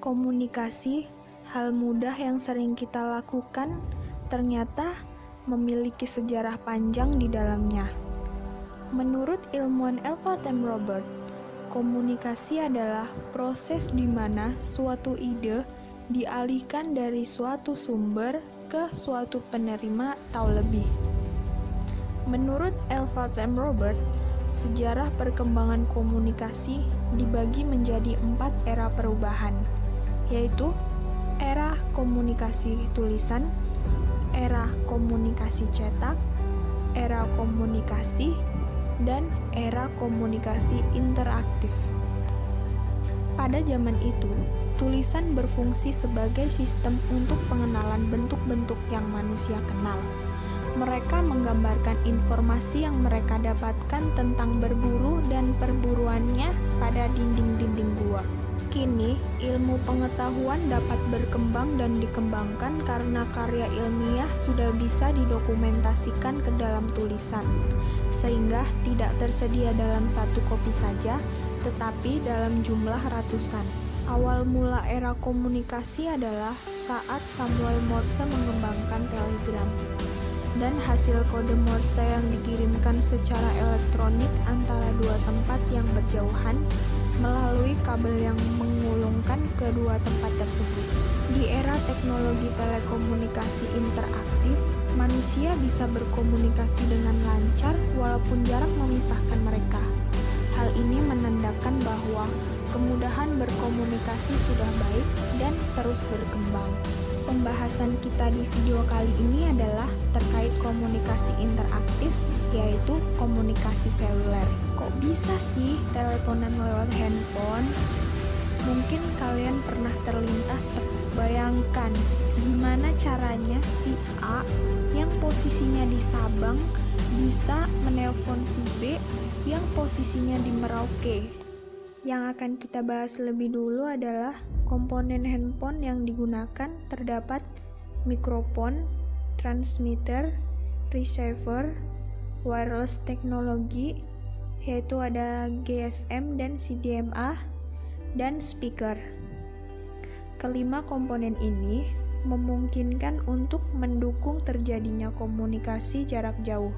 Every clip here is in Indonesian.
komunikasi, hal mudah yang sering kita lakukan, ternyata memiliki sejarah panjang di dalamnya. Menurut ilmuwan Alfred M. Robert, komunikasi adalah proses di mana suatu ide dialihkan dari suatu sumber ke suatu penerima atau lebih. Menurut Alfred M. Robert, sejarah perkembangan komunikasi dibagi menjadi 4 era perubahan, yaitu era komunikasi tulisan, era komunikasi cetak, era komunikasi, dan era komunikasi interaktif. Pada zaman itu, tulisan berfungsi sebagai sistem untuk pengenalan bentuk-bentuk yang manusia kenal. Mereka menggambarkan informasi yang mereka dapatkan tentang berburu dan perburuannya pada dinding-dinding gua. Kini, ilmu pengetahuan dapat berkembang dan dikembangkan karena karya ilmiah sudah bisa didokumentasikan ke dalam tulisan, sehingga tidak tersedia dalam satu kopi saja, tetapi dalam jumlah ratusan. Awal mula era komunikasi adalah saat Samuel Morse mengembangkan telegram, dan hasil kode Morse yang dikirimkan secara elektronik antara dua tempat yang berjauhan melalui kabel yang mengulungkan kedua tempat tersebut. Di era teknologi telekomunikasi interaktif, manusia bisa berkomunikasi dengan lancar walaupun jarak memisahkan mereka. Hal ini menandakan bahwa kemudahan berkomunikasi sudah baik dan terus berkembang. Pembahasan kita di video kali ini adalah terkait komunikasi interaktif, yaitu komunikasi seluler. Kok bisa sih teleponan lewat handphone? Mungkin kalian pernah terlintas bayangkan gimana caranya si A yang posisinya di Sabang bisa menelpon si B yang posisinya di Merauke. Yang akan kita bahas lebih dulu adalah komponen handphone yang digunakan. Terdapat mikrofon, transmitter, receiver, wireless teknologi, yaitu ada GSM dan CDMA, dan speaker. Kelima komponen ini memungkinkan untuk mendukung terjadinya komunikasi jarak jauh.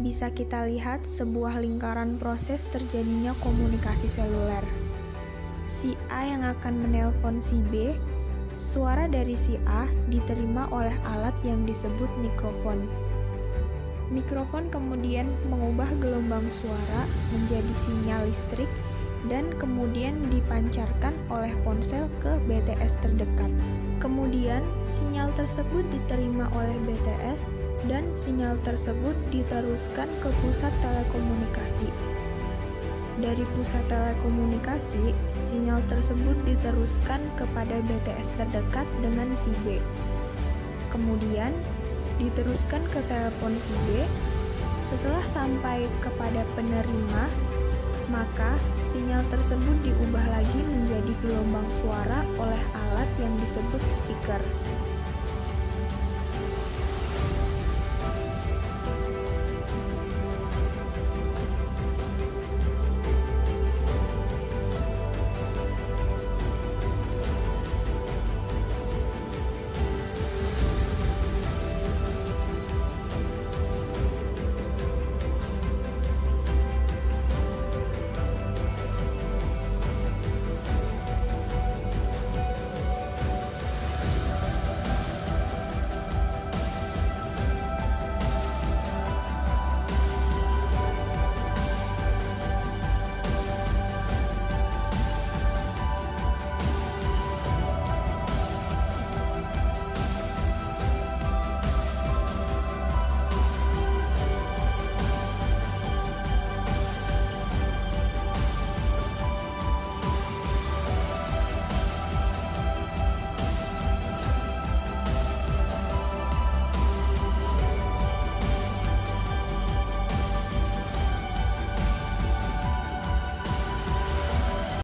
Bisa kita lihat sebuah lingkaran proses terjadinya komunikasi seluler. Si A yang akan menelpon si B, suara dari si A diterima oleh alat yang disebut mikrofon. Mikrofon kemudian mengubah gelombang suara menjadi sinyal listrik dan kemudian dipancarkan oleh ponsel ke BTS terdekat. Kemudian, sinyal tersebut diterima oleh BTS dan sinyal tersebut diteruskan ke pusat telekomunikasi. Dari pusat telekomunikasi, sinyal tersebut diteruskan kepada BTS terdekat dengan si B. Kemudian, diteruskan ke telepon si B. Setelah sampai kepada penerima, maka sinyal tersebut diubah lagi menjadi gelombang suara oleh alat yang disebut speaker.